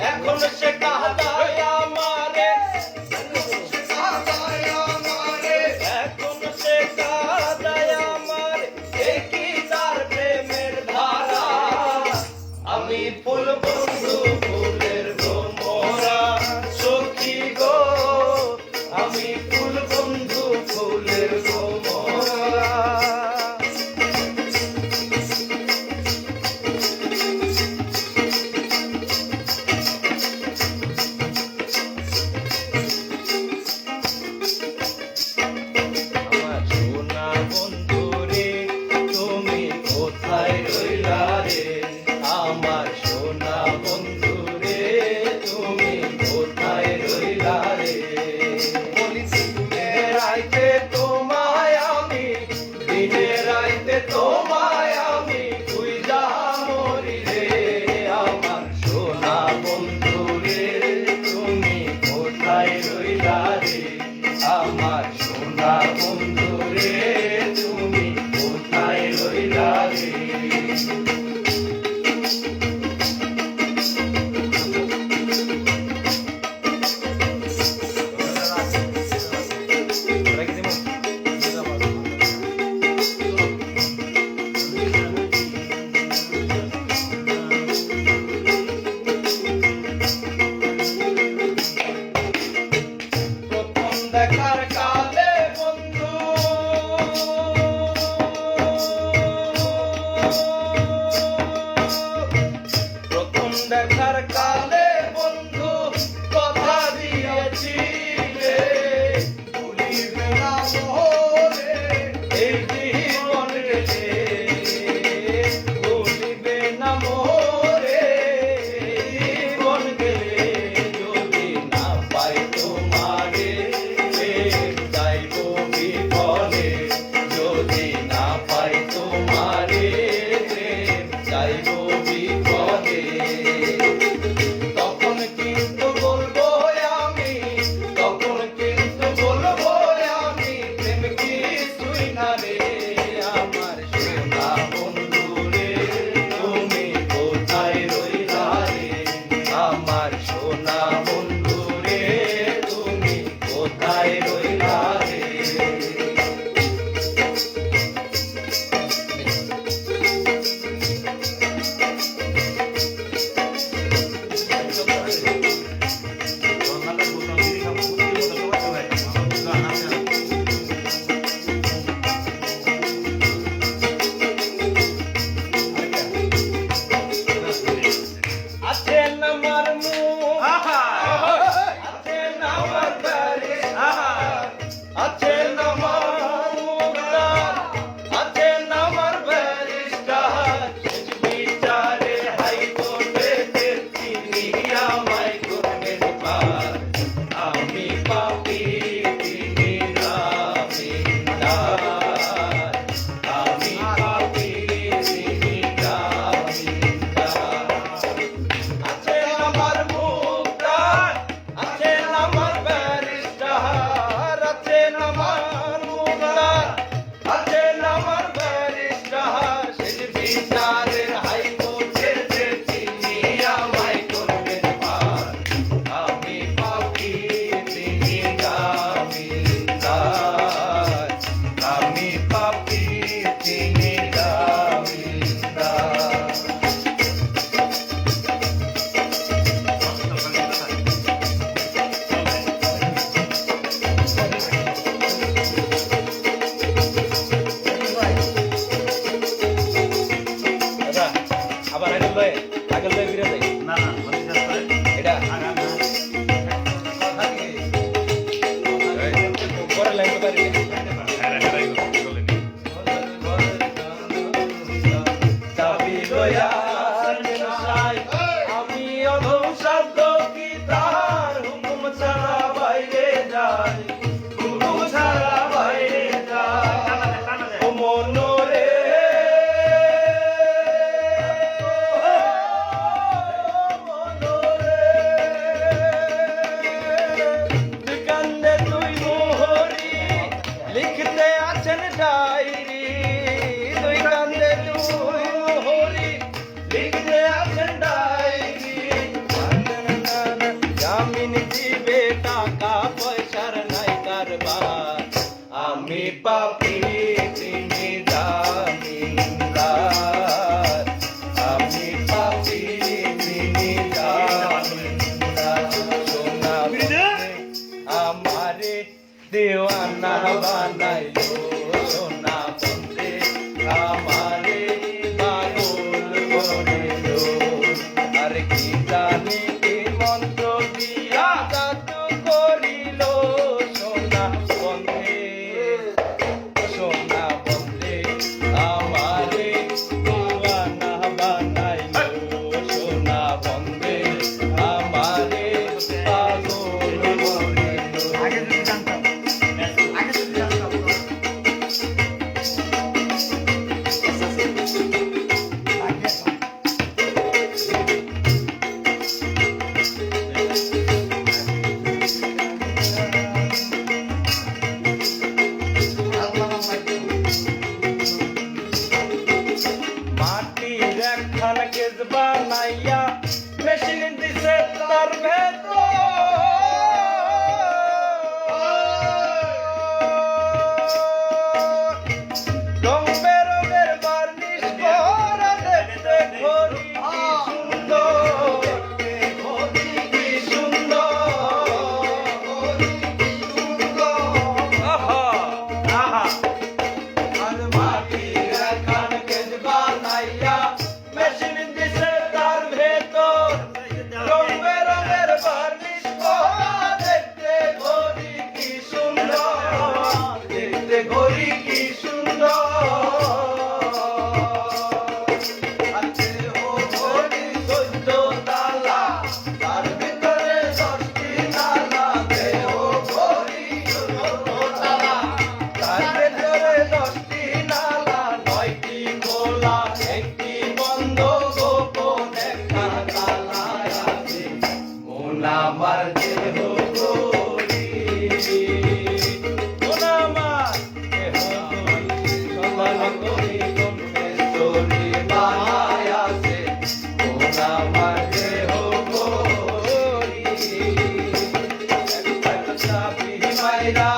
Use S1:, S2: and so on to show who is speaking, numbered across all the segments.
S1: এখন সে কাঁদায় আমারে, এখন সে কাঁদায় আমারে, দেখি তার প্রেমের ধারা। আমি ফুল বন্ধু ফুলের ভ্রমরা সখী গো, আমি ফুল বন্ধু ফুলের ভ্রমরা। আমার সোনা বন্ধু রে তুমি কোথায় রইলা রে? বলি দিনে রাইতে তোমায় আমি, দিনে রাইতে তোমায় আমি খুঁজা মরি রে। আমার সোনা বন্ধু রে তুমি কোথায় রইলা রে? আমার সোনা বন্ধু রে তুমি কোথায় রইলা রে? দেখার কালে বন্ধু, প্রথম দেখার কালে বন্ধু কথা দিয়েছিলে ভুলিবে না মোরে এই জীবন গেলে, ভুলিবে না মোরে জীবন গেলে। যদি না পাই তোমারে যাইব বিফলে, যদি না পাই তোমারে যাইব বিফলে। তখন কিন্তু বলবো আমি, তখন কিন্তু বলবো আমি প্রেম কিছুই না রে। আমার সোনা বন্ধু রে তুমি কোথায় রইলা রে? আমার সোনা বন্ধু রে তুমি কোথায় রইলা রে? আছেন আমার মুখ, আছেন আমার বাড়ি, আছেন আমার মুখদার, আছেন আমার ব্যারিস্টার। বিচারে হাইকোর্টে তিনি আমায় করবেন পার। আমি পাপী তিনি জামিনদার, আমি পাপী তিনি জামিনদার। আছেন আমার মুখদার, আছেন আমার ব্যারিস্টার, আছেন আমার মুখদার, আছেন আমার ব্যারিস্টার। শেষ বিচারের হাইকোর্টে তিনি আমায় করবেন পার। আমি পাপী তিনি জামিনদার, আমি পাপী তিনি জামিনদার। আবার আগল ভাই ফিরে যাই। না না এটা পরে লাইন তো পারি চাবি লয়া আমি অধম শব্দ কি তার হুকুম ছাড়া বাইরে যাই, হুকুম ছাড়া বাইরে যাই। ও মনোরে কান্দে তুই মোহরি আমি পাপী তুমি জামিনদার, আমি পাপী তুমি জামিনদার। সোনা বন্ধে আমারে দেওয়ানা বানাইলো, সোনা বন্ধে আমারে পাগল করিলো। আর কি জানি কি মন্ত্র দিয়া জাদু করিল, সোনা বন্ধে, সোনা বন্ধে আমারে দেওয়ানা বানাইলো, সোনা বন্ধে আমারে পাগল করিল।
S2: আগে যদি জানতাম, আগে যদি জানতাম তো। আগে তো। আল্লাহ লাগতো।
S1: মাটির একখান কেস বানাইয়া মেশিন দিছে তার ভেতর, রং বেরঙের বার্নিশ করা দেখতে ঘড়ি কি সুন্দর, ঘড়ি কি সুন্দর, আহা আহা। আর মাটির একখান কেস বানাইয়া মেশিন দিছে তার ভেতর, রং বেরঙের বার্নিশ করা দেখতে ঘড়ি কি সুন্দর, দেখতে ঘড়ি কি সুন্দর। আছে ও ঘড়ি 14 তালা, তার ভিতরে 10টি তালা, দেহ ঘড়ি 14 তালা, তার ভেতরে 10টি নালা, 9টি খোলা 1টি বন্ধ, গোপন একটা তালা আছে, মন আমার দেহ ঘড়ি, মন আমার দেহ ঘড়ি, সকাল করি কমতে চলি বানায় আছে, মন আমার দেহ ঘড়ি। একটা চাবি মাইরা,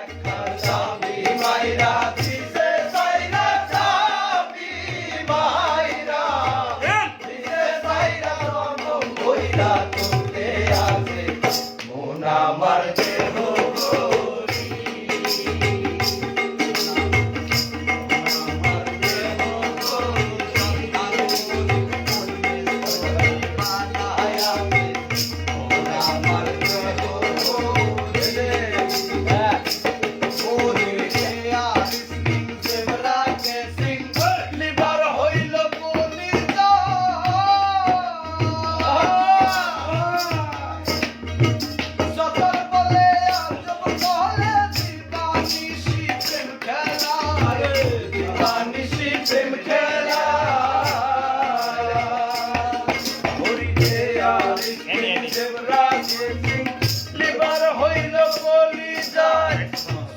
S1: একটা চাবি মাইরা দিছে সাইরা, চাবি মাইরা দিছে সাইরা, রকম কইরা চলতে আছে, মন আমার দেহ ঘড়ি, আমার দেহ ঘড়ি, বানায় আছে, মন আমার দেহ ঘড়ি। লিভার হইল কলিজা, সতর বলে আজব বলে দিবানিশি প্রেম খেলা, দিবানিশি প্রেম খেলা। হরিতে আলিস দেবরাজে সিং, লিভার হইল কলিজায়,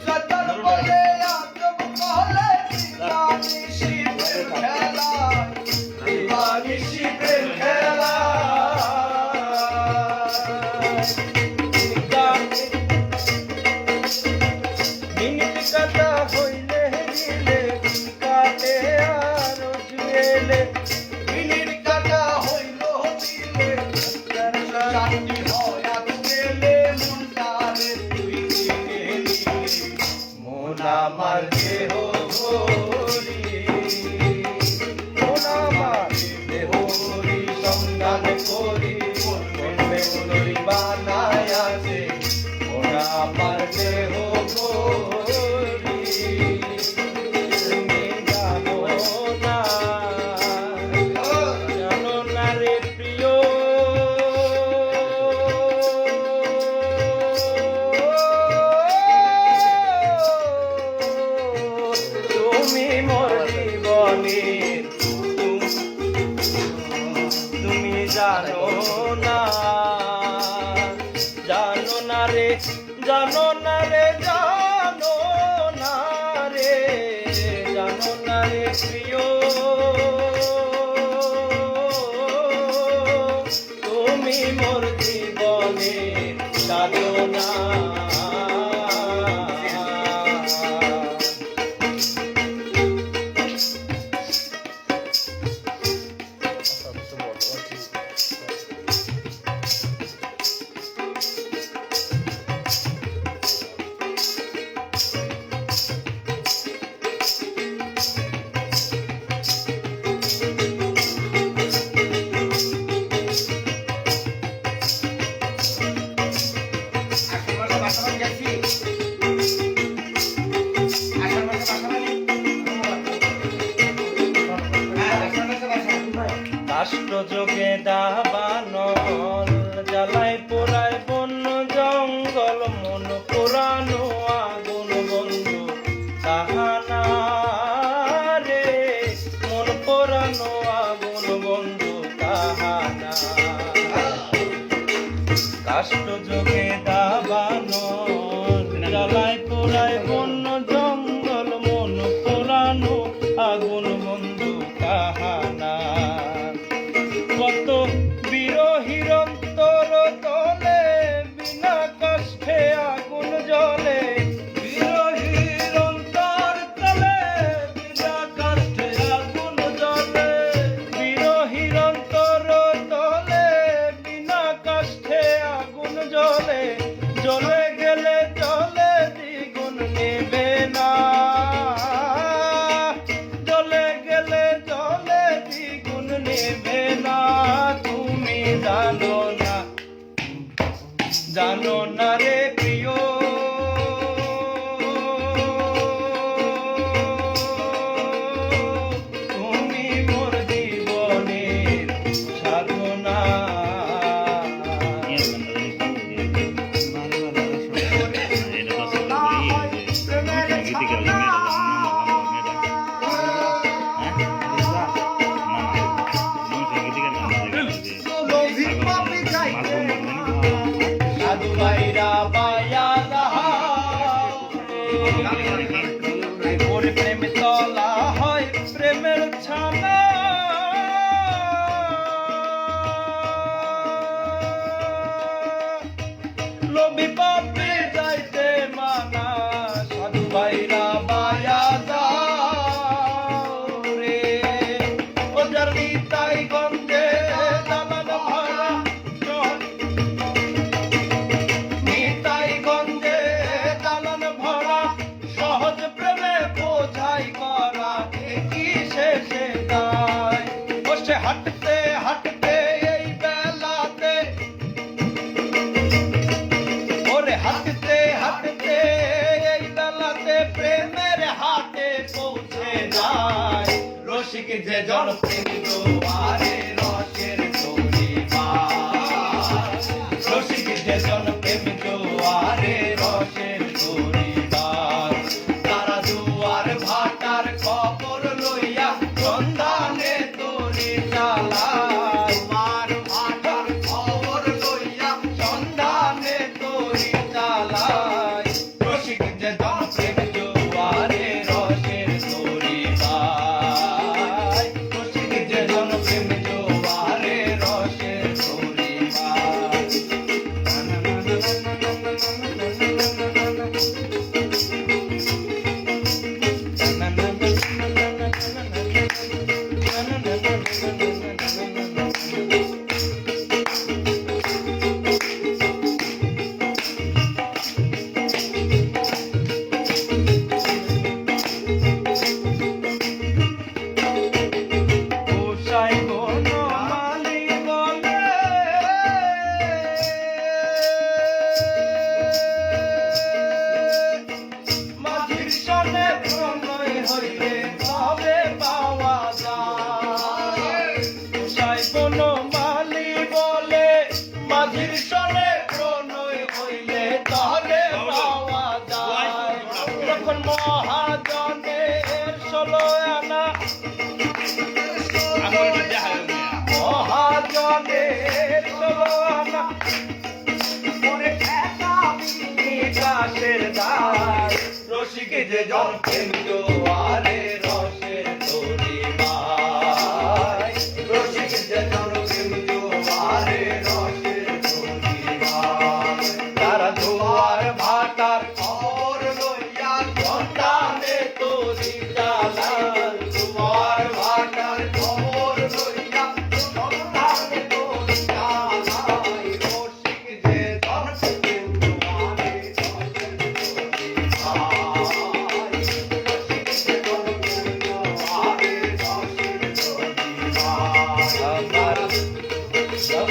S1: সতর বলে আজব বলে দিবানিশি প্রেম খেলা, দিবানিশি প্রেম খেলা। মিনিট কাটা হইলে দিলে কাটে আর জুয়েলে, মিনিট কাটা হইল দিলে চারটি হয় আর জুয়েলে, মনটারে তুই কিনে নিলে, মন আমার দেহ ঘড়ি, মন আমার দেহ ঘড়ি, সন্ধান করি মনে মনে বানায় আছে, মন আমার দেহ ঘড়ি। তুমি জানো না রে প্রিয়, তুমি মোর দাবানল জ্বালাই পোড়ায় বন্য জঙ্গল মন পোড়ানো আগুন বন্ধু তাহানা রে মন পোড়ানো আগুন বন্ধু তাহানা কাষ্ট যোগে দাবানল জ্বালাই পোড়ায় বন্য জঙ্গল মন পোড়ানো আগুন বন্ধু তাহানা কত বিরোহীর অন্তর তলে বিনা কষ্টে আগুন জ্বলে বিরোহীর অন্তর তলে বিনা কষ্টে আগুন জ্বলে বিরোহীর অন্তর তলে বিনা কষ্টে আগুন জ্বলে জ্বলে গেলে জ্বলে দ্বিগুণ নেবে না জ্বলে গেলে জ্বলে দ্বিগুণ নেবে না তুমি জানো না রে প্রিয় তুমি মোর জীবনের সাধনা সাধু ভাইরা বায়া ওরে প্রেম তলা হয় প্রেমের ছানা লোভী পাপে যাইতে মানা সাধু ভাইরা বায়া রে ও যার নিতাই গন্ধে দালান ভরা নিতাই গন্ধে দালান ভরা সহজ প্রেমে বোঝাই করা কি শেষে তাই বসে হাঁটতে হাঁটতে এই বেলাতে ওরে হাঁটতে হাঁটতে এই বেলাতে প্রেমের হাটে পৌঁছে যায় রসিক যে জন প্রেম দুয়ারে রসের পরিবার রসিক যে জন প্রেম দুয়ারে রসের পরিবার তারা দুয়ার ভাটার খবর লইয়া সন্ধানে তরি চালায় তোমার ভাটার খবর লইয়া সন্ধানে তরি চালায় রসিক যে জন প্রেম দুয়ারে রসের পরিবার রসিক যে জন প্রেম দুয়ারে রসের গোসাই বনমালী বলে মাঝির সনে প্রণয় হইলে তবে পাওয়া যায় গোসাই বনমালী বলে মাঝির সনে প্রণয় হইলে তবে পাওয়া যায় যখন মহাজনের 16 আনা মহাজনের 16 আনা ওরে বিকাশের দ্বার রসিক যে জন প্রেম দুয়ারে রসের পরিবার রসিক যে জন প্রেম দুয়ারে রসের পরিবার তারা দুয়ার ভাটার খবর লইয়া সন্ধানে তরি চালান দুয়ার ভাটার খবর লইয়া সন্ধানে তরি চালায় রসিক যে জন প্রেম দুয়ারে রসের পরিবার রসিক যে জন প্রেম দুয়ারে রসের পরিবার আমার সব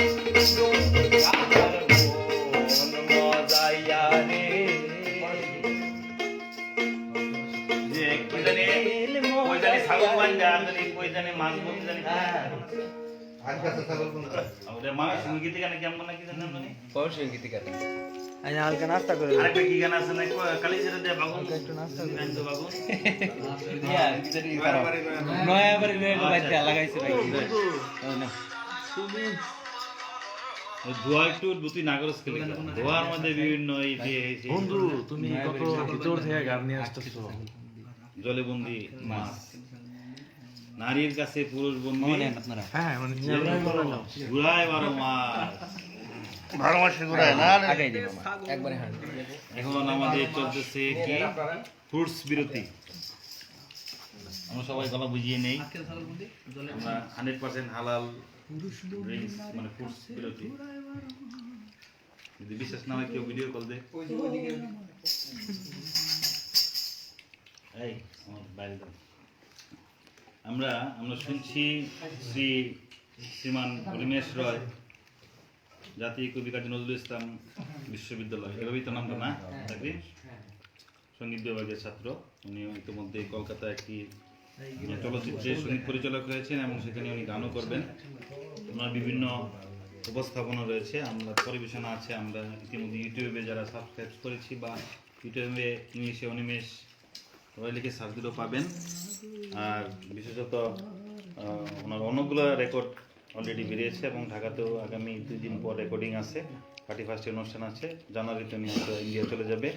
S1: মজাইয়া রে
S3: যে কই জানি ছাগল মান জানি কই জানি মাছ বলতে জানি ওটা মা সঙ্গীত গানে কেমন নাকি জানেন মানে
S1: পৌঁছে গীতিকার
S4: আমি হালকা নাস্তা করে
S3: আরেকটা কি গান আছে না কালি ছেড়ে দে বাগুন
S4: একটু নাস্তা
S3: গান তো বাগুন
S1: দিয়া গীতারি কারো নয়া বাড়ি লয়ে বাইতে লাগাইছে ভাই
S3: ওই ধোয়া একটু দুটি নাগরস খেলে ধোয়ার মধ্যে বিভিন্ন এই যে
S5: বন্ধু তুমি কত ভিতর থেকে গান নিয়ে আসতেছো
S3: জলেবন্দি মাছ নারীর কাছে পুরুষ বন্দি
S1: মনে আপনারা
S5: হ্যাঁ মানে
S3: ঘুরায় 12 মাস
S2: ভালো মাসে ঘুরায় না
S1: আগাই দিই মামা একবারে হাঁট
S3: এখন আমাদের চলতেছে কি ফ্রুটস বিরতি আমরা সবাই গলা বুঝিয়ে নেই আমরা 100% হালাল ড্রিঙ্কস মানে ফ্রুটস বিরতি যদি বিশ্বাস না হয় কেউ ভিডিও কল দে এই আমার বাইরে দাও। আমরা শুনছি শ্রীমান হরিমেশ রয় জাতীয় কবি কাজী নজরুল ইসলাম বিশ্ববিদ্যালয় এভাবেই তো নামটা না চাকরি সঙ্গীত বিভাগের ছাত্র উনি ইতিমধ্যে কলকাতায় একটি চলচ্চিত্রে সঙ্গীত পরিচালক হয়েছেন এবং সেখানে উনি গানও করবেন ওনার বিভিন্ন উপস্থাপনা রয়েছে আমরা পরিবেশনা আছে আমরা ইতিমধ্যে ইউটিউবে যারা সাবস্ক্রাইব করেছি বা ইউটিউবে ইংলিশে অনিমেষ রয় লিখে সার্চ দিলেও পাবেন আর বিশেষত ওনার অনেকগুলো রেকর্ড অলরেডি বেরিয়েছে এবং ঢাকাতেও আগামী 2 দিন পর রেকর্ডিং আছে 31 অনুষ্ঠান আছে জানুয়ারিতে উনি হয়তো ইন্ডিয়া চলে যাবে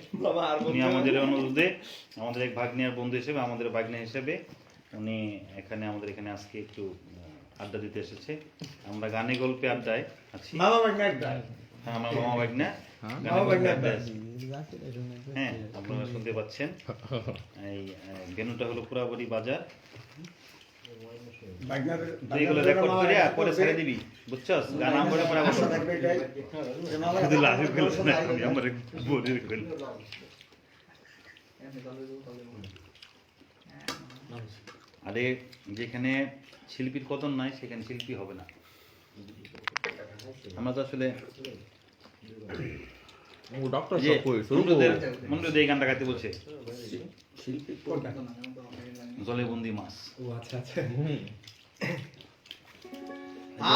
S3: উনি আমাদের অনুরোধে আমাদের এক ভাগ্নিয়ার বন্ধু হিসেবে আমাদের ভাগ্নে হিসেবে উনি আমাদের এখানে আজকে একটু আড্ডা দিতে এসেছে আমরা গানে গল্পে আড্ডায় আছি
S2: মামা ভাগ্নে একটা
S3: হ্যাঁ আমার মামা ভাগ্না গানে গল্পে আড্ডায় আছি হ্যাঁ আপনারা শুনতে পাচ্ছেন এই ভেন্যুটা হলো পুরাবড়ি বাজার
S2: ভাগ্নার
S3: তুই এগুলো রেকর্ড করে আর পরে ছেড়ে দিবি বুঝছস গান আমরা পরে আবার
S2: থাকবে এটাই
S3: শুধু লাইভ গেল না আমি আমার বলে কইল আরে যেখানে শিল্পীর কদর নাই সেখানে শিল্পী হবে না আমরা তো আসলে
S5: ডক্টর
S3: যে
S5: সব কই
S3: মন্ডুদের এই গানটা গাইতে বলছে জলেবন্দি মাছ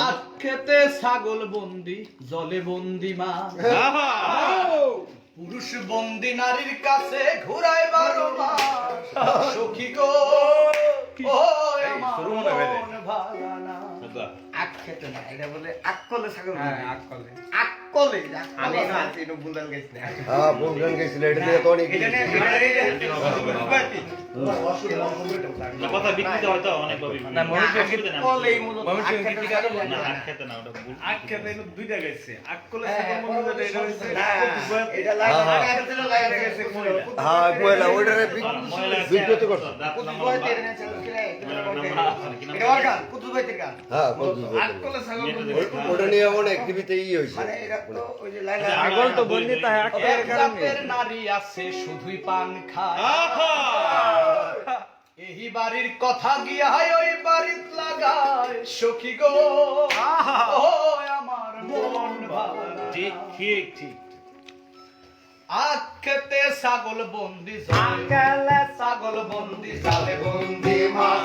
S4: আজ খেতে ছাগল বন্দি জলে বন্দি মা পুরুষ বন্দি নারীর কাছে ঘুরায় 12 মাস সখী গো ও আমার মন ভাঙানা
S2: আখ খেতে না এটা বলে আকলে ছাগল
S4: হ্যাঁ আকলে
S2: আকলে আমি না এটা বুলদাল গেছ না হ্যাঁ বুলদাল গেছিল এটা নিয়ে তো অনেক এটা
S3: না কথা বিক্রিতে হয়তো অনেক ভাবে
S1: না মনুষ্য
S2: আকলেই মূলত
S1: মনুষ্য গীতিকার
S3: না আখ খেতে না ওটা ভুল
S5: আখ খেতে এনে দুইটা গাইছে আকলে ছাগল মনে এটা হইছে
S2: এটা লাগা গেছে হ্যাঁ কয়লা ওইটারে বিক্রিত করছে এটা ওরগান কুতুব বাইতের গান হ্যাঁ
S5: আকলে ছাগল
S2: ওটা নিয়ে অনেক টিভিতে হইছে মানে এটা তো ওই যে লাগা
S4: ছাগল তো বন্দি তাই আকের কারণে নারী আছে শুধুই পান খায় এই বাড়ির কথা গিয়া ওই বাড়িত লাগায় সখী গো ও আমার মন ভাঙানা
S3: ঠিক ঠিক ঠিক
S4: আখ খেতে ছাগল বন্দি জালে ছাগল বন্দি জালে বন্দি মাছ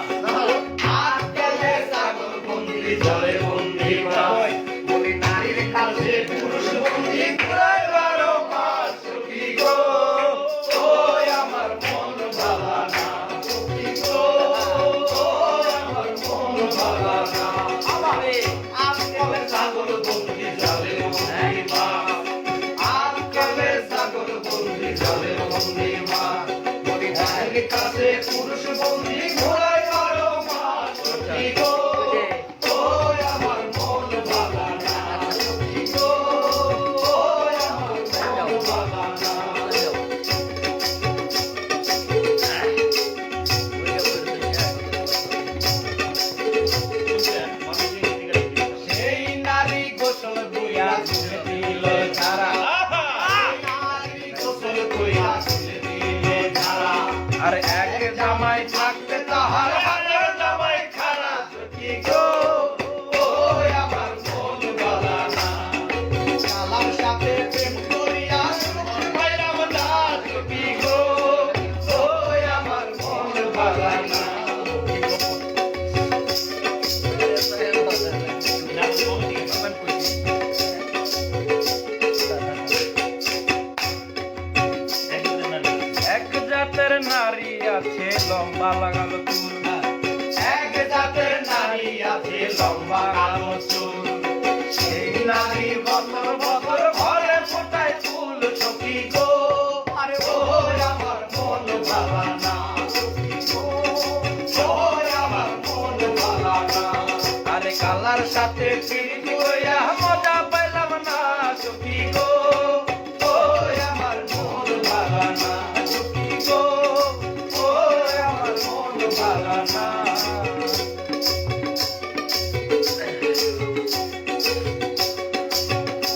S4: আখ খেতে ছাগল বন্দি জালে বন্দি মাছ বলি নারীর কাছে পুরুষ বন্দি ঘুরায় 12 মাস সখী গো ও আমার মন ভাঙানা সখী গো ও আমার মন ভাঙানা আমারে আখ খেতে ছাগল বন্দি জালে বন্দি মাছ আকলে ছাগল বন্দি জলে বন্দি মা বলি নারীর কাছে পুরুষ বন্দি ঘোড়ায় 12 মাস সখী গো ও আমার মন ভাঙানা সখী গো ও আমার মন ভাঙানা সেই নারী গোসল বুইয়া দিল ছাড়া আর এক জামাই থাকতে তাহার হাজার জামাই খারা সখী গো ও আমার মন ভাঙানা কালার সাথে প্রেম করিয়া সুখ পাইলাম না সখী গো ও আমার মন ভাঙানা
S5: আছে লম্বা লাগানো চুল,
S4: এক জাতের নারী আছে লম্বা কালো চুল, সেই নারী বছর বছর ঘরে ফোটায় ফুল সখী গো, আরে ও আমার মন ভালা না সখী গো, ও আমার মন ভালা না,
S5: আরে কালার সাথে পিড়িত হইয়া মজা পাইলাম না সখী গো,
S4: ও আমার মন ভালা না সখী গো, ও আমার মন ভালা না।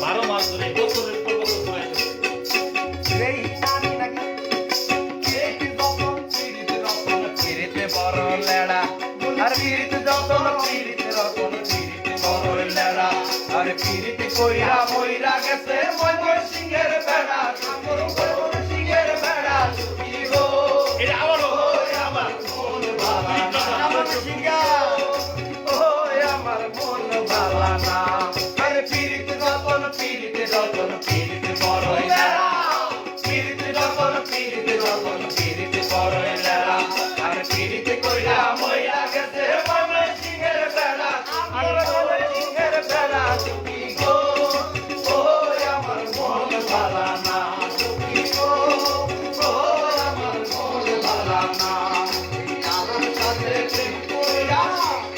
S3: বারো মাস ধরে বছরের পর বছর ধরে
S4: সেই নারী নাকি পেট যতন পিড়িত রতন
S5: পিড়িতে বড় লেড়া, আর পিড়িতে যতন পিড়িতে রতন পিড়িতে বড় লেড়া,
S4: আর পিড়িত কইরা মইরা গেছে ময় সিংহের বেড়া, ময় সিংহের বেড়া সখী গো,
S3: এটা আবারও আবার
S4: মন ভালা না আমার সিংহা, ও আমার মন ভালা না, আরে পিড়িত যতন পিড়িত বড় লেড়া, পিড়িত যতন পিড়িত বড় লেড়া, আর পিড়িত কইরা মইরা গেছে ময় সিংহের বেড়া, আর ময় সিংহের বেড়া সখী গো, ও আমার মন ভালা না সখী গো, ও আমার মন ভালা না, আমার সাথে প্রেম কইরা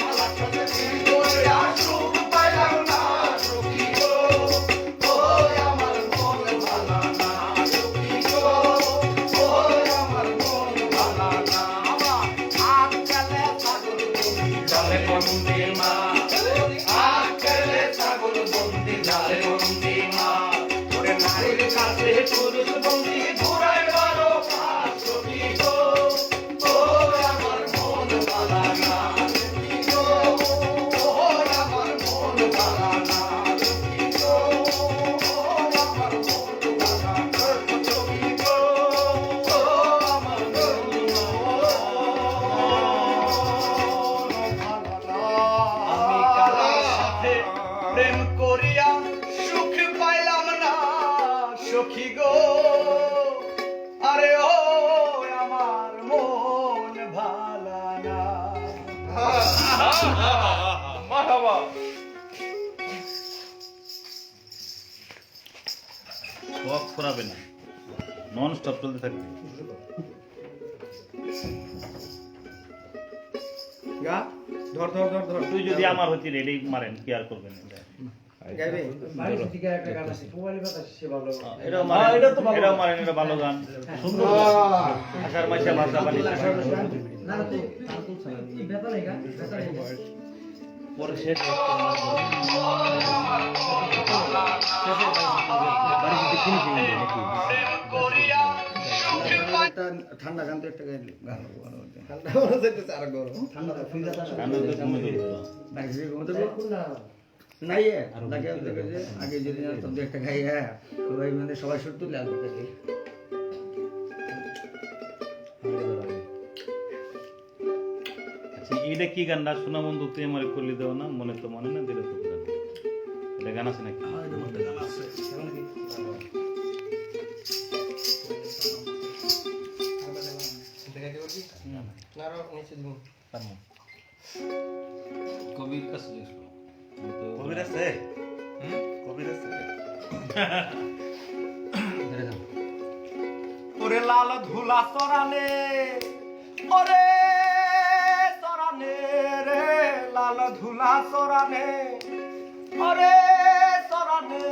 S4: আমার সাথে প্রেম কইরা সুখ পাইলাম না সখী গো, ও আমার মন ভালা না সখী গো, ও আমার মন ভালা না, আমার আজকালে ছাগল
S5: জলে বন্দি মা,
S4: আজকালে ছাগল বন্দি জালে বন্দি মা, ওরে নারীর কাছে পুরুষ বন্দি ঘুরায় বারো মাস সখী গো, ও আমার মন ভালা না সখী গো, ও আমার মন ভালা না সখী গো, ও আমার মন ভালা না সখী গো, ও আমার মন ভালা না। আমি কারোর সাথে প্রেম করিয়া সুখ পাইলাম না সখী গো, আরে ও আমার মন ভালা না।
S5: মারহাবা।
S3: শখ করাবে না, নন স্টপ চলতে থাকবে।
S2: ধর ধর ধর ধর
S3: তুই যদি আমার হতি রেডি মারেন কি আর করবেন এটা?
S2: গাইবে
S3: এটাও মারেন, এটাও মারেন, এটা ভালো গান, সুন্দর আষাঢ় মাসে ভাষা বাণী পরে শেষ
S2: ঠান্ডা গান তো একটা গাইলে ঠান্ডা আর গরম ঠান্ডা নাই আগে যদি একটা গাই হ্যাঁ মানে সবাই সুর তুলে আসবে থেকে
S3: আচ্ছা এটা কি গানটা শোনা বন্ধু তুই আমার করলি দেও না, মনে তো মনে না দিলে তো গান এটা গান আছে নাকি?
S1: কবির কাছে জিজ্ঞেস করো।
S3: কবির আছে? কবির আছে?
S4: ওরে লাল ধুলা চরানে, ওরে চরানে রে লাল ধুলা চরানে, ওরে চরানে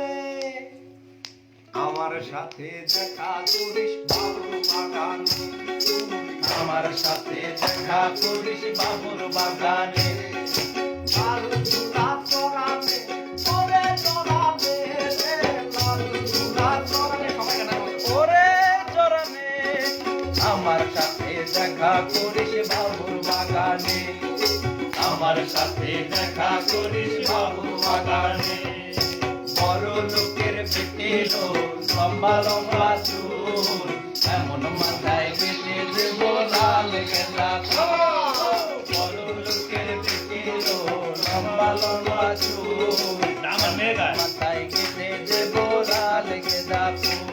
S4: আমার সাথে দেখা করিস বাবুর বাগানে, আমার সাথে দেখা করিস বাবুর বাগানে, লাল ধুলা চরানে, ওরে চরানে রে লাল ধুলা চরানে, সবাই গান ওরে চরানে আমার সাথে দেখা করিস বাবুর বাগানে, আমার সাথে দেখা করিস বাবুর বাগানে, বড় লোকের বেটে লো লম্বা লম্বা চুল, এমন মাথায় বেটে দেব লাল গেঁদা ফুল, বড় লোকের বেটে লো লম্বা লম্বা চুল,
S3: আমার মেয়ে গায়।
S4: মাথায় কেটে দেব লাল গেঁদা ফুল।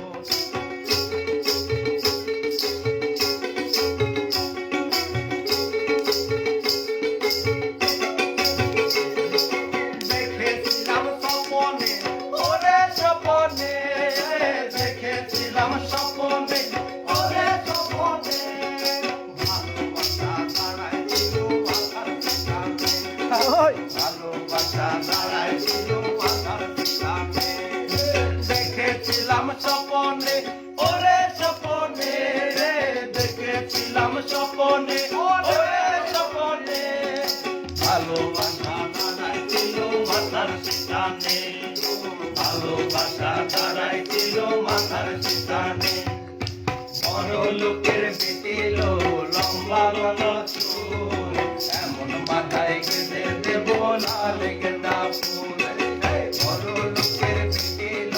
S4: দেখেছিলাম স্বপনে ওরে স্বপনে ভালোবাসা দাঁড়াইছিল মাথার সিস্তানে ভালোবাসা দাঁড়াইছিল মাথার সিস্তানে বড় লোকের বেটিল লম্বা লম্বা চুল এমন মাথায় গেঁথে দেব লাল গেঁদা ফুল বড় লোকের বেটিল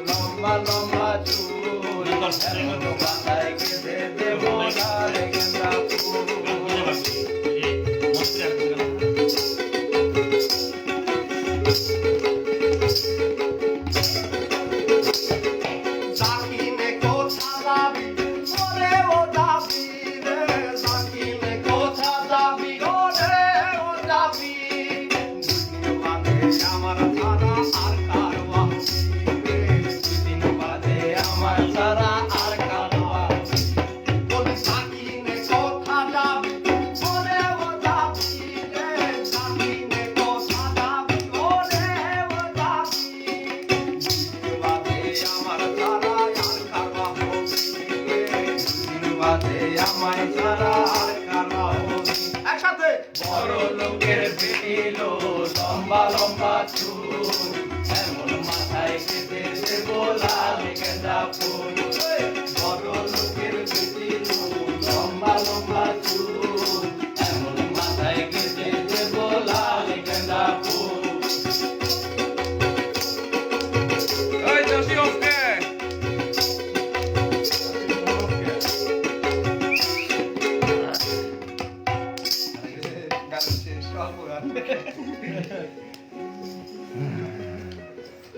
S4: লম্বা লম্বা চুল এমন মাথায় গেঁথে দেব লাল গেঁদা ফুল জাকিনে কোথা যাবি ওরে ও যাবি রে জাকিনে কোথা যাবি ওরে ও যাবি দুদিন বাদে আমার ছাড়া আর কার বাহুবি রে দুদিন বাদে আমার ছাড়া আর কার বাহুবি ওরে জাকিনে কোথা যাবি ওরে ও যাবি রে জাকিনে কোথা যাবি ওরে ও যাবি একসাথে বড় লোকের বেটিল লম্বা লম্বা চুল এমন মাথায় গেঁথে দেব লাল গেঁদা ফুল বড় লোকের বেটিল লম্বা লম্বা চুল এমন মাথায় গেঁথে দেব লাল গেঁদা ফুল
S5: ওই জলদি ওকে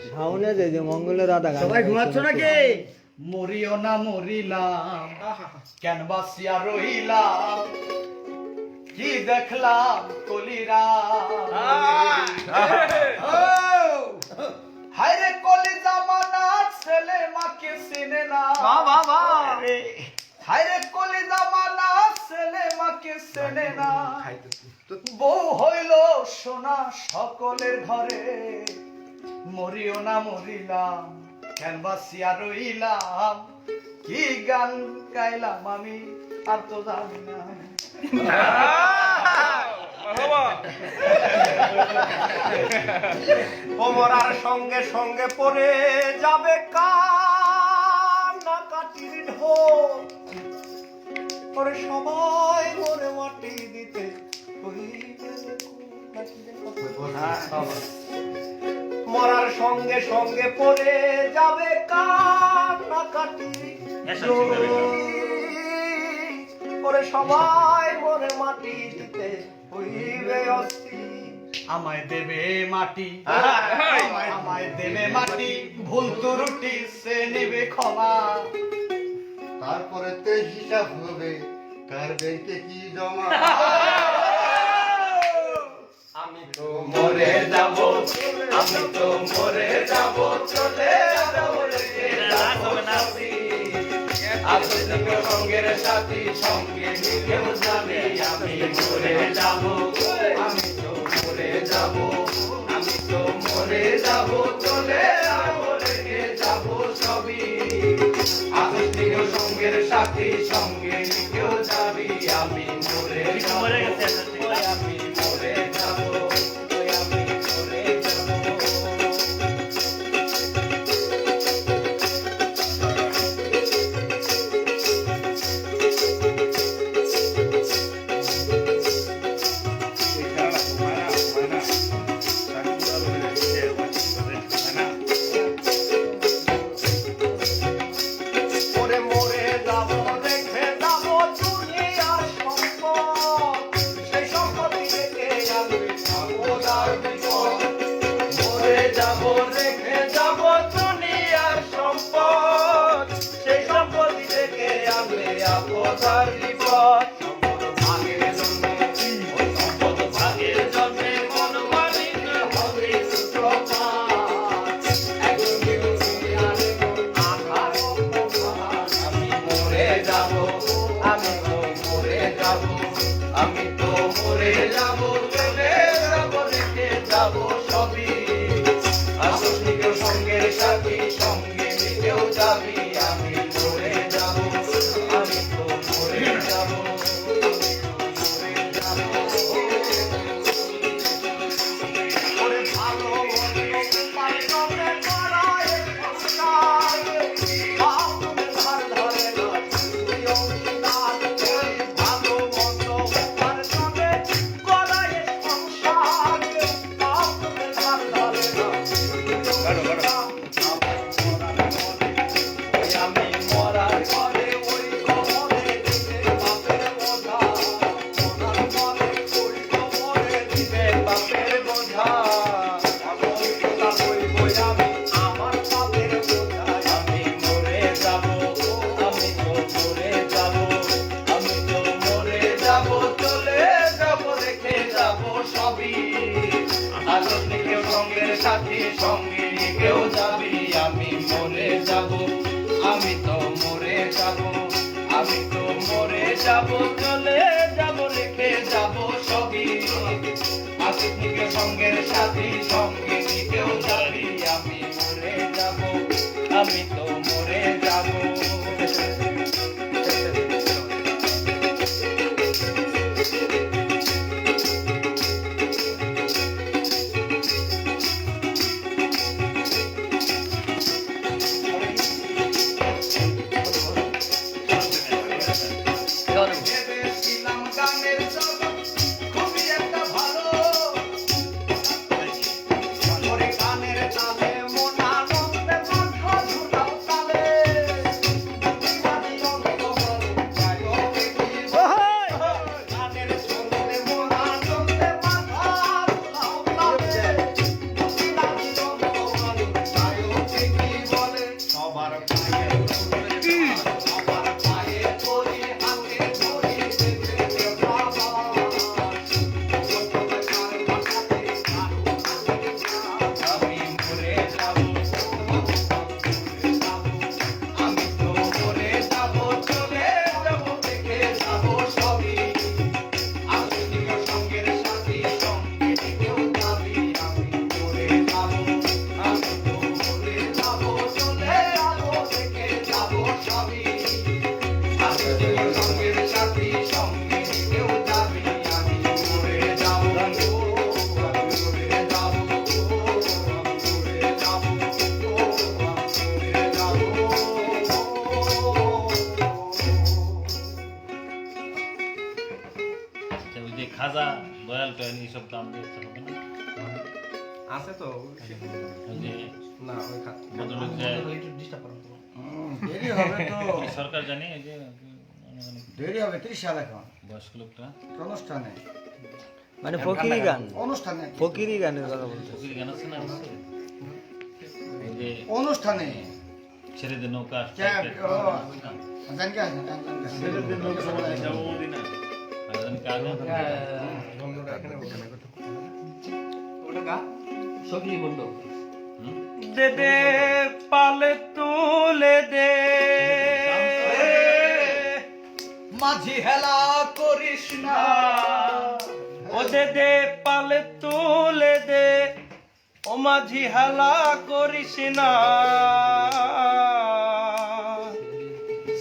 S6: সামনে যে মঙ্গলের রাধা গান
S2: সবাই ঘুমাচ্ছ নাকি?
S4: মরিও না মরিলাম কেন বাসিয়া রইলাম কি দেখলাম কলিরা হায়রে কলি জামানা ছেলে মাকে চিনে না হায়রে কলি জামানা ছেলে মাকে চেনে না বউ হইল সোনা সকলের ঘরে মরিও না মরিলাম কেন বাসিয়া রইলাম কি গান গাইলাম আমি আর তো জানি না
S2: ওমরার সঙ্গে সঙ্গে পড়ে যাবে কান্না কাটির ঢোল ওরে সবাই মরে মাটি দিতে মরার সঙ্গে সঙ্গে পড়ে যাবে কান্না কাটি ওরে সবাই মরে মাটি দিতে হইবে অস্থির
S4: আমায় দেবে মাটি আমায় দেবে মাটি ভুল ত্রুটি সে নেবে ক্ষমা
S2: তারপরে তে হিসাব হবে কার ব্যাংকে কি জমা আমি তো
S4: মরে যাব আমি তো মরে যাব চলে যাব রে আধুনিক সঙ্গের সাথী সঙ্গে নিকেও যাবে আমি মরে যাব আমি তো মরে যাব আমি তো মরে যাব চলে যাব রেখে যাব সবই আধুনিক সঙ্গের সাথী সঙ্গে নিকেও যাবি আমি মরে যাব আমি মরে যাব আমি মরে যাব
S2: ওরে মরে যাব রেখে যাব দুনিয়ার সম্পদ সেই সম্পত্তি রেখে আনবে সাবধান বিপদ
S4: মরে যাব রেখে যাব দুনিয়ার সম্পদ সেই সম্পত্তি থেকে আনবে আপদার বিপদ সম্পদ ভাগের জন্যে ওই সম্পদ ভাগের জন্যে মন মালিক হবে সূত্রপাত একজন বিরোধী আরেকজন আধার আমি মরে যাব আমি তো মরে যাব আমি তো মরে যাব চলে যাব রেখে যাব সবই আধুনিক সঙ্গের সাথী সঙ্গে নিতেও যাবি আমি মরে যাব আমি তো মরে যাব আসিস নি কেউ সঙ্গের সাথী, সঙ্গে নিয়ে কেউ যাবি, আমি মরে যাব, আমি তো মরে যাব, আমি তো মরে যাব, চলে যাব, রেখে যাব সবই। আসিস নি কেউ সঙ্গের সাথী, সঙ্গে নিয়ে কেউ যাবি, আমি মরে যাব, আমি তো মরে যাব। ভেবেছিলাম গানের জগৎ খুবই একটা ভালো, ওরে গানের তালে মন আনন্দে মাথা ঝুলাও তালে, গানের সুরে মন আনন্দে মাথা ঝুলাও তালে, কি বলে সবার পায়ে সবার পায়ে পড়ি, হাতে ধরি, দেখতে বাবা আমি মরে যাব, আমি তো মরে যাব, চলে যাব, দেখে যাব সবই। আমি নিজ সঙ্গের সাথী, সঙ্গে কেউ যাবি, আমি মরে যাব, আমি তো মরে যাব, চলে যাব, দেখে যাব সবই। আমি নিজ সঙ্গের সাথী, সঙ্গে কেউ যাবি, আমি মরে যাব, আমি মরে যাব, আমি মরে যাব,
S3: আচ্ছা, ওই যে খাজা দয়াল টয়াল এইসব দাম দিয়েছে হবে না?
S5: আছে তো
S3: ওই যে
S5: না ওই
S3: ভদ্রলোক যে
S2: দেরি হবে তো,
S3: সরকার জানি এই যে আনুমানিক
S2: দেরি হবে 30 সাল এখন
S3: বয়স্ক লোকটা
S2: অনুষ্ঠানে,
S6: মানে ফকিরি গান,
S2: অনুষ্ঠানে
S6: ফকিরি গানের কথা বলছে।
S3: ফকির গান আছে না? ওই যে
S2: অনুষ্ঠানে
S3: ছেলেদের নৌকা
S2: ক্যাব ও জান কে
S5: ওটা গা সখী বন্ধু
S4: দে দে পালে তুলে দে, মাঝি হেলা করিস না, ও দে দে পালে তুলে দে, ও মাঝি হেলা করিস না,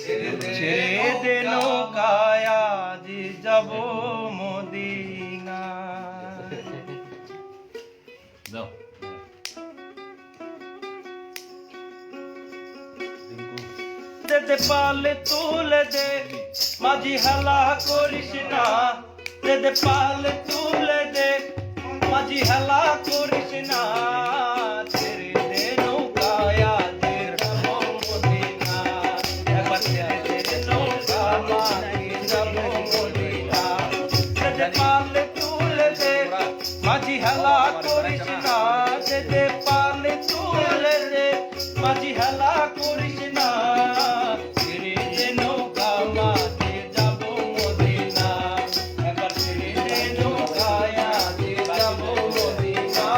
S4: ছেড়ে দে নৌকায় আজ যাব মদিনা।
S3: দাও
S4: দে দে পালে তুলে দে, মাঝি হেলা করিস না, দে দে পালে তুলে দে, মাঝি হেলা করিস না, ছেড়ে দে নৌকায় আজ যাব মদিনা, একবার ছেড়ে দে নৌকা মাঝি যাব মদিনা, দে দে পালে তুলে দে, মাঝি হেলা করিস না, দে দে পালে তুলে দে, মাঝি হেলা করিস না, ছেড়ে দে নৌকা মাঝি যাব মদিনা, একবার ছেড়ে দে নৌকায় আজ যাব মদিনা।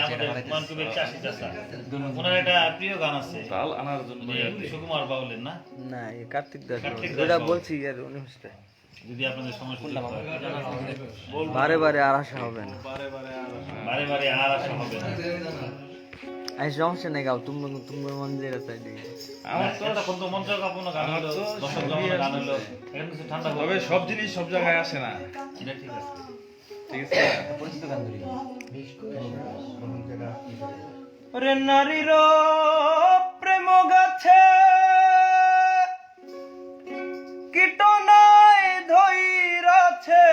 S3: আমাদের হুমায়ুন কবির চাষি চাষা ওনার একটা প্রিয় গান আছে তাল আনার জন্য সুকুমার বাউলের না
S6: না এই কার্তিক দাস
S3: কার্তিক দাস
S6: ওটা
S3: বাবু।
S6: বলছি আর অনুষ্ঠানে
S3: যদি আপনাদের সময় সুযোগ হয়
S6: বারে বারে আর আসা হবে না
S3: বারে বারে আর আসা হবে না
S6: আমি সমস্যা নেই গাও তুমি তুমি মন যেটা চাই দিই
S3: আমার তো তখন তো মঞ্চ কাঁপানো গান হলো দর্শক জমানো গান হলো এখানে কিছু ঠান্ডা
S5: তবে সব জিনিস সব জায়গায় আসে না
S3: এটা ঠিক আছে
S5: ঠিক আছে
S4: রে নারীর প্রেম গাছে কীটনায় ধৈরাছে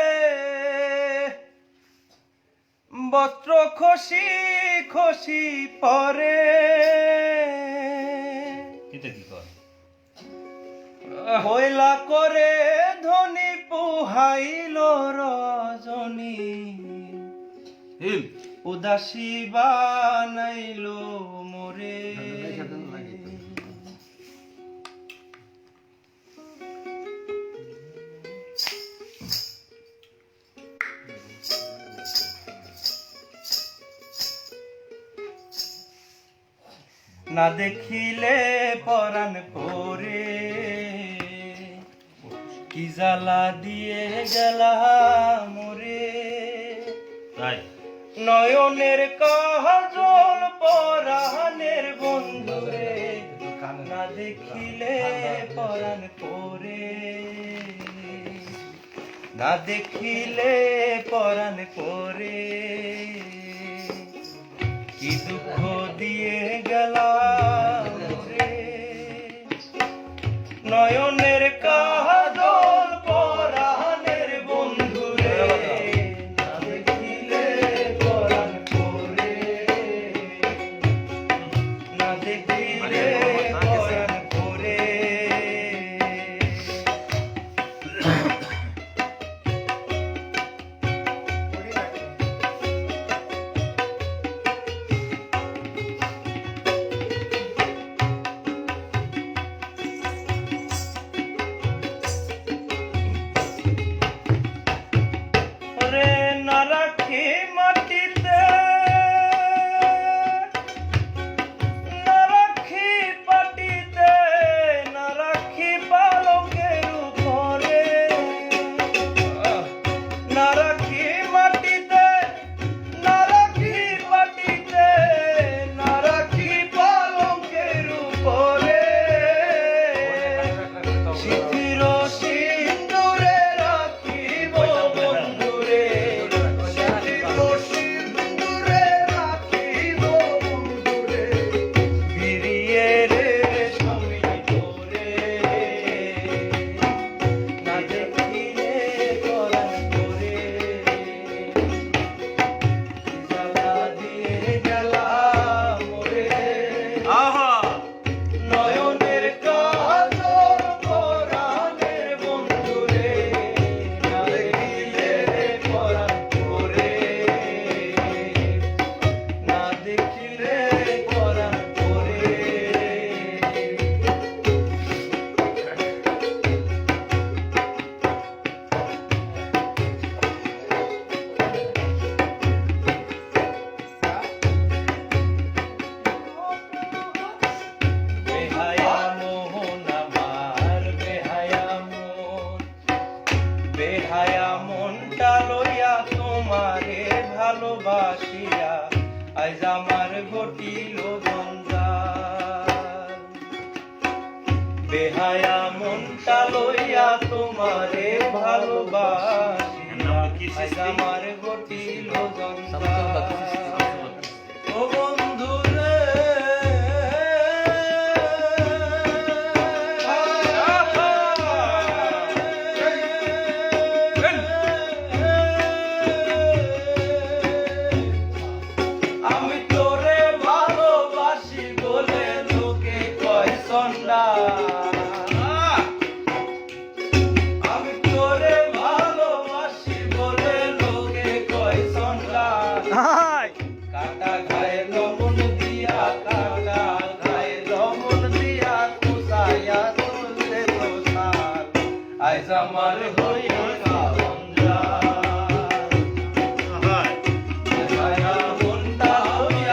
S4: বস্ত্র খসি খসি পরে
S3: এটা কি কর
S4: কয়লা করে ধনী পুহাইল রজনী
S3: হিল
S4: উদাসী বানাইল মোরে না দেখিলে পরাণ পরে কি জ্বালা দিয়ে গেলা মোরে
S3: তাই
S4: নয়নের কাজল পরাণের বন্ধুরে না দেখিলে পরাণ পরে না দেখিলে পরাণ পরে কি দুঃখ দিয়ে গেলাম রে নয়নের কাজল পরাণের বন্ধুরে না দেখিলে পরাণ পরে না দেখিলে পরাণ পরে রে না রাখি মাটিতে না রাখি পাটিতে না রাখি পালকের উপরে না রাখি মাটিতে না রাখি পাটিতে না রাখি পালকের উপরে শিথির সিন্দুরে রাখিব বন্ধুরে শিথির সিন্দুরে রাখিব বন্ধুরে ফিরিয়ে রে স্বামী তোরে না দেখিলে পরাণ তোরে জ্বালা দিয়ে গেলাম মোরে নয়নের কাজল পরাণের বন্ধুরে না দেখিলে পরাণ পরে না দেখিলে পরাণ পরে বেহায়া মোহন আমার বেহায়া মনটা লইয়া তোমারে ভালোবাসিয়া আজ আমার ঘটিল জঞ্জাল বেহায়া মনটা লইয়া তোমারে ভালোবাসিয়া আজ আমার ঘটিল জঞ্জাল ও বন্ধুরে আমি তোরে ভালোবাসি বলে লোকে কয় সন্ধ্যা আমি তোরে ভালোবাসি বলে লোকে কয় সন্ধ্যা কাটা গায়ে লবণ দিয়া কাটা গায়ে লবণ দিয়া কুসাইয়া তুলতে তো সাল আজ আমার হইয়া বন্ধা বেহায়া মনটা হইয়া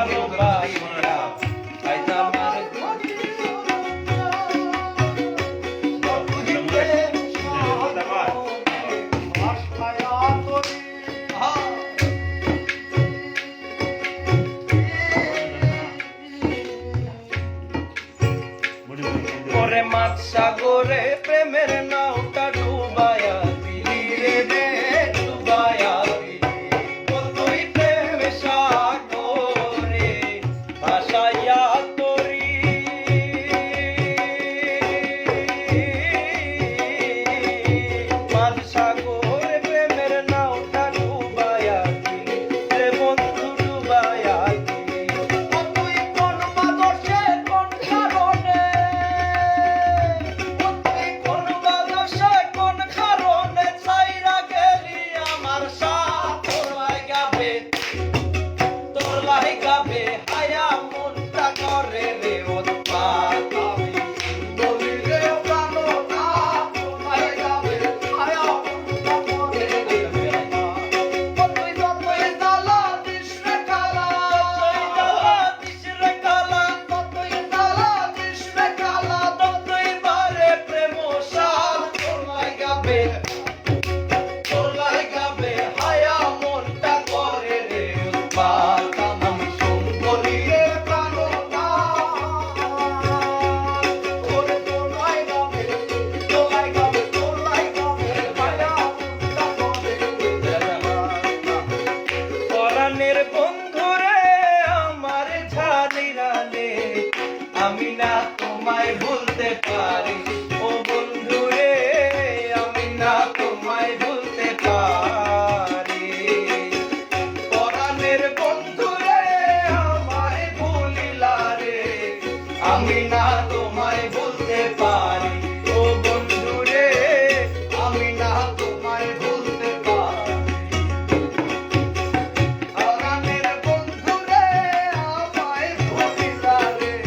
S5: ভালোবাসিয়া আজ আমার ওরে মাছ সাগরে প্রেমের নাওটা ডুবায়া দিলি রে ডুবায়া দিলি ও তুই প্রেম সাগরে ভাসাইয়া তোরি মাছ সাগরে প্রেমের নাওটা ডুবায়া দিলি রে বন্ধু ডুবায়া দিলি ও তুই কোন বাদশে কোন কারণে আমি না তোমায় ভুলতে পারি ও বন্ধু রে আমি না তোমায় ভুলতে পারি পরাণের বন্ধু রে আমায় ভুলিলা রে আমি না তোমায় ভুলতে পারি ও বন্ধু রে আমি না তোমায় ভুলতে পারি পরাণের বন্ধু রে আমায় ভুলিলা রে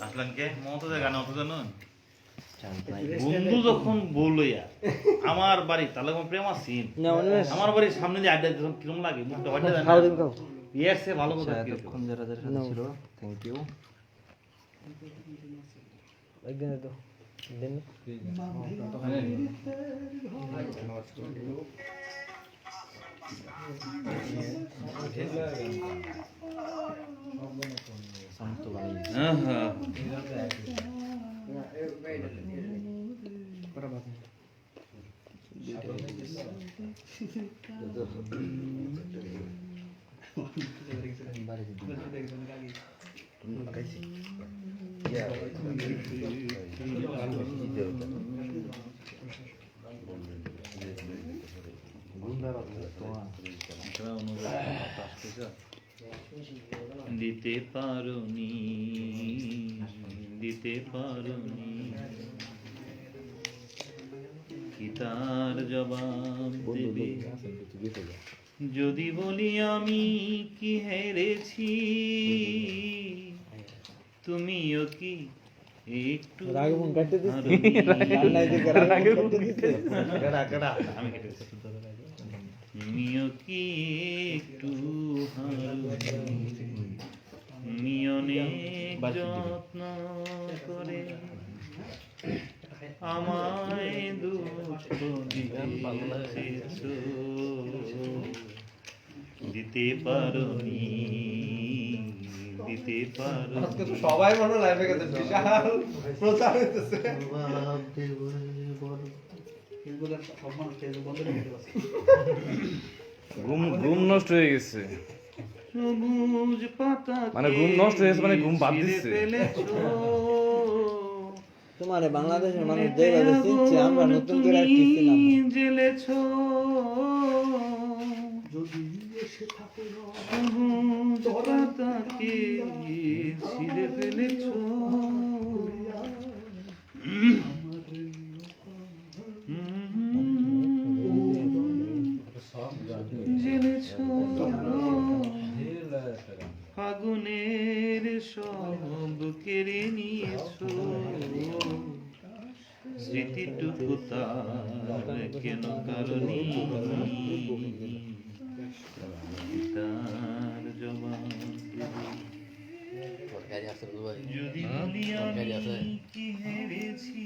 S3: আসলানকে মমতাজের গান অত জানুন বন্ধু যখন বলইয়া আমার বাড়ি তাহলে কোনো প্রেম আছেন আমার বাড়ির সামনে দিয়ে আড্ডা দিতাম কিরম লাগে মুখটা বাড়ি যায় না ইয়ার সে ভালো কথা কি
S6: এতক্ষণ যারা যারা সাথে ছিল থ্যাংক ইউ একদিন তো দিন শান্ত বাড়ি
S3: হ্যাঁ হ্যাঁ দিতে পারোনি দিতে পারোনি কি তার জবাব দেবে যদি বলি আমি কি হেরেছি, তুমিও কি একটু হারোনি? আমি কেটে দিচ্ছি। তুমিও কি একটু হারোনি? তুমি অনেক যত্ন করে আমায় দুঃখ দিয়েছো, দিতে পারোনি, দিতে
S4: আজকে তো
S3: পারোনি।
S4: সবাই মনে হয় লাইভে গেছে, বিশাল প্রচার হইতেছে।
S1: ঘুম নষ্ট হয়ে গেছে।
S3: সবুজ পাতা
S1: মানে ঘুম নষ্ট হয়ে গেছে, মানে ঘুম বাদ দিচ্ছে।
S6: তোমারে বাংলাদেশের মানুষ যেভাবে চিনছে আমরা নতুন করে আর কি চিনাম
S3: জেলেছো সবুজ পাতাকে ছিঁড়ে ফেলেছো, জেনেছো ফাগুনের সব কেড়ে নিয়েছো, স্মৃতিটুকু তার কেন কারণে তার জবাব দেবে। যদি বলি আমি কি হেরেছি,